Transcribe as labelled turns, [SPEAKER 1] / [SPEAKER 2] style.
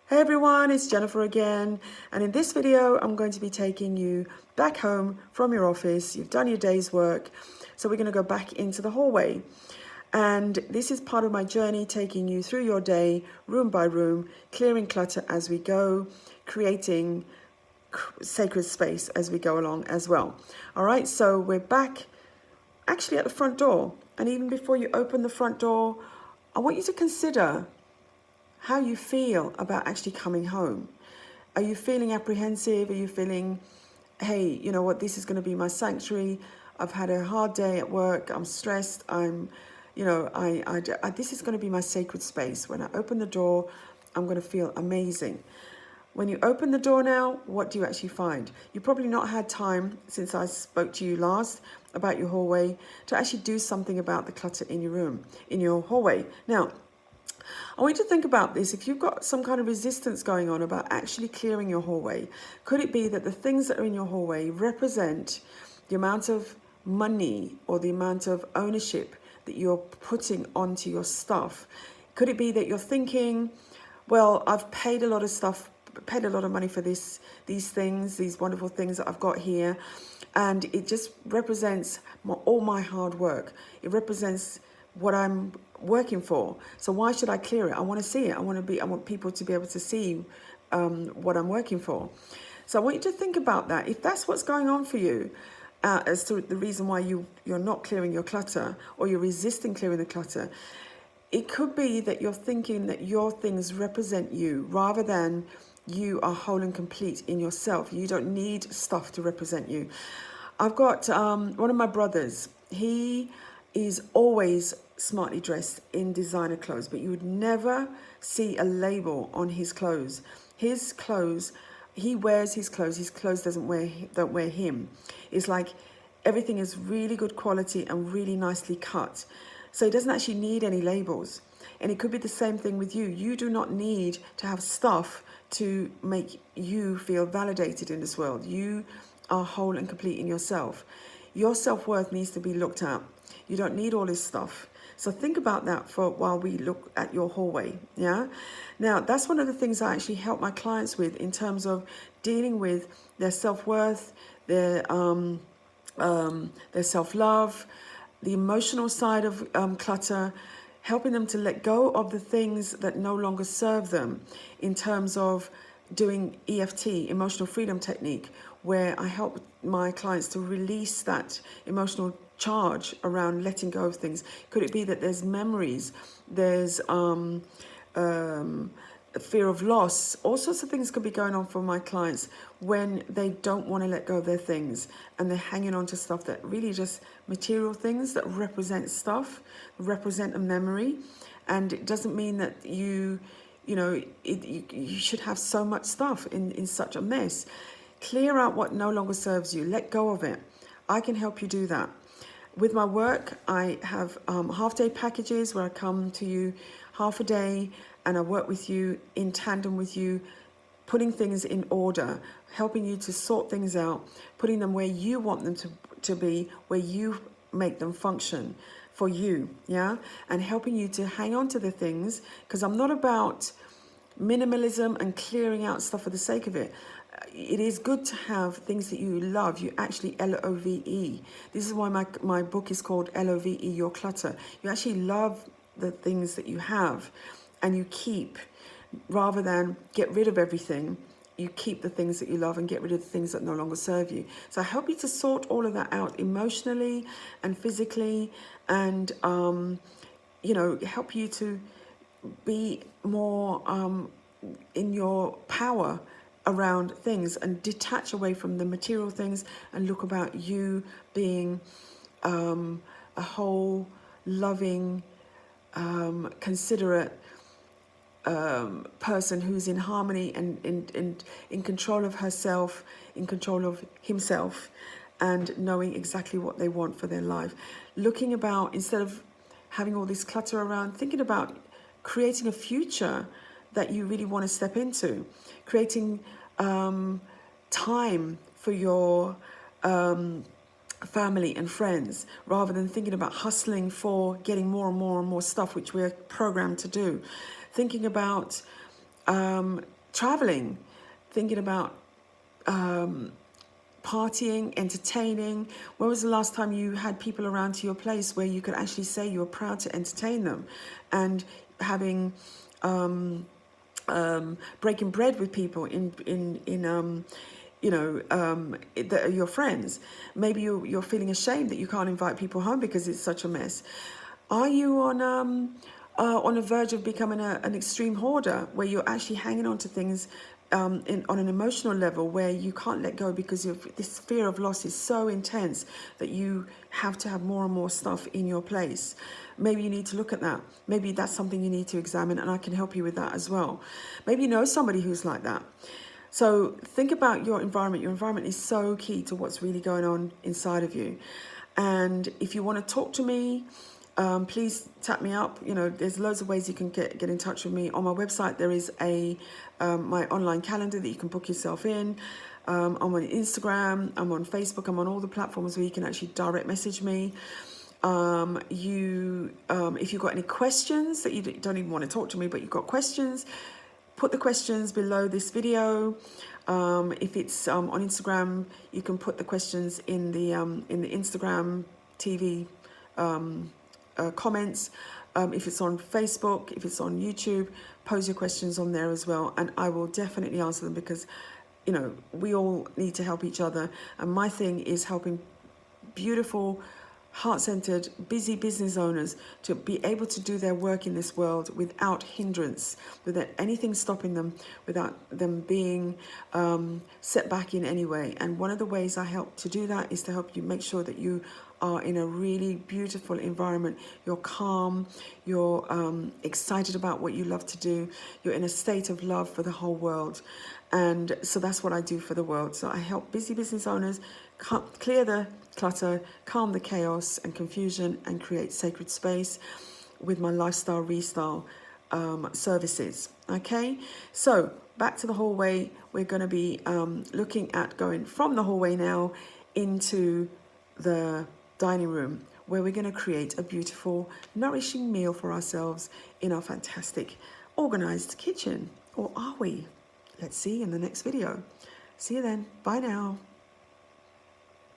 [SPEAKER 1] Hey everyone, it's Jennifer again, and in this video I'm going to be taking you back home from your office. You've done your day's work, so we're going to go back into the hallway. And this is part of my journey, taking you through your day, room by room, clearing clutter as we go, creating sacred space as we go along as well. All right, so we're back actually at the front door. And even before you open the front door, I want you to consider how you feel about actually coming home. Are you feeling apprehensive? Are you feeling, hey, you know what, this is going to be my sanctuary. I've had a hard day at work. I'm stressed. This is going to be my sacred space. When I open the door, I'm going to feel amazing. When you open the door now, what do you actually find? You've probably not had time since I spoke to you last about your hallway to actually do something about the clutter in your room, in your hallway. Now, I want you to think about this. If you've got some kind of resistance going on about actually clearing your hallway, could it be that the things that are in your hallway represent the amount of money or the amount of ownership that you're putting onto your stuff? Could it be that you're thinking, well, I've paid a lot of money for these things, these wonderful things that I've got here, and it just represents all my hard work. It represents what I'm working for. So why should I clear it? I want to see it. I want people to be able to see what I'm working for. So I want you to think about that. If that's what's going on for you, as to the reason why you're not clearing your clutter, or you're resisting clearing the clutter, it could be that you're thinking that your things represent you rather than you are whole and complete in yourself. You don't need stuff to represent you. I've got one of my brothers. He is always smartly dressed in designer clothes, but you would never see a label on his clothes. His clothes, he wears his clothes. His clothes don't wear him. It's like everything is really good quality and really nicely cut. So he doesn't actually need any labels. And it could be the same thing with you. You do not need to have stuff to make you feel validated in this world. You are whole and complete in yourself. Your self-worth needs to be looked at. You don't need all this stuff. So think about that for while we look at your hallway. Yeah. Now, that's one of the things I actually help my clients with in terms of dealing with their self-worth, their self-love, the emotional side of clutter, helping them to let go of the things that no longer serve them, in terms of doing EFT, emotional freedom technique, where I help my clients to release that emotional charge around letting go of things. Could it be that there's memories, there's fear of loss? All sorts of things could be going on for my clients when they don't want to let go of their things and they're hanging on to stuff that really just material things that represent stuff, represent a memory. And it doesn't mean that you should have so much stuff in such a mess. Clear out what no longer serves you. Let go of it. I can help you do that. With my work, I have half-day packages where I come to you half a day and I work with you in tandem with you, putting things in order, helping you to sort things out, putting them where you want them to be, where you make them function for you, yeah? And helping you to hang on to the things, because I'm not about minimalism and clearing out stuff for the sake of it. It is good to have things that you love. You actually LOVE. This is why my book is called LOVE, Your Clutter. You actually love the things that you have and you keep, rather than get rid of everything. You keep the things that you love and get rid of the things that no longer serve you. So I help you to sort all of that out emotionally and physically, and help you to be more in your power around things and detach away from the material things and look about you being a whole, loving, considerate person who's in harmony and in control of herself, in control of himself, and knowing exactly what they want for their life. Looking about, instead of having all this clutter around, thinking about creating a future that you really want to step into, creating time for your family and friends, rather than thinking about hustling for getting more and more and more stuff, which we're programmed to do. Thinking about Traveling, thinking about partying, entertaining. When was the last time you had people around to your place where you could actually say you were proud to entertain them, and having breaking bread with people that are your friends. Maybe you're feeling ashamed that you can't invite people home because it's such a mess. Are you on the verge of becoming an extreme hoarder where you're actually hanging on to things on an emotional level where you can't let go because this fear of loss is so intense that you have to have more and more stuff in your place? Maybe you need to look at that. Maybe that's something you need to examine, and I can help you with that as well. Maybe you know somebody who's like that. So think about your environment. Your environment is so key to what's really going on inside of you. And if you want to talk to me, please tap me up. There's loads of ways you can get in touch with me. On my website, there is my online calendar that you can book yourself in. I'm on Instagram, I'm on Facebook, I'm on all the platforms where you can actually direct message me. If you've got any questions that you don't even want to talk to me, but you've got questions, put the questions below this video. If it's on Instagram, you can put the questions in the Instagram TV comments. If it's on Facebook, if it's on YouTube, pose your questions on there as well, and I will definitely answer them, because we all need to help each other. And my thing is helping beautiful, heart-centered, busy business owners to be able to do their work in this world without hindrance, without anything stopping them, without them being set back in any way. And one of the ways I help to do that is to help you make sure that you are in a really beautiful environment. You're calm, you're excited about what you love to do, you're in a state of love for the whole world. And so that's what I do for the world. So I help busy business owners clear the clutter, calm the chaos and confusion, and create sacred space with my lifestyle restyle services. Okay, so back to the hallway. We're going to be looking at going from the hallway now into the dining room, where we're going to create a beautiful, nourishing meal for ourselves in our fantastic, organized kitchen. Or are we? Let's see in the next video. See you then. Bye now.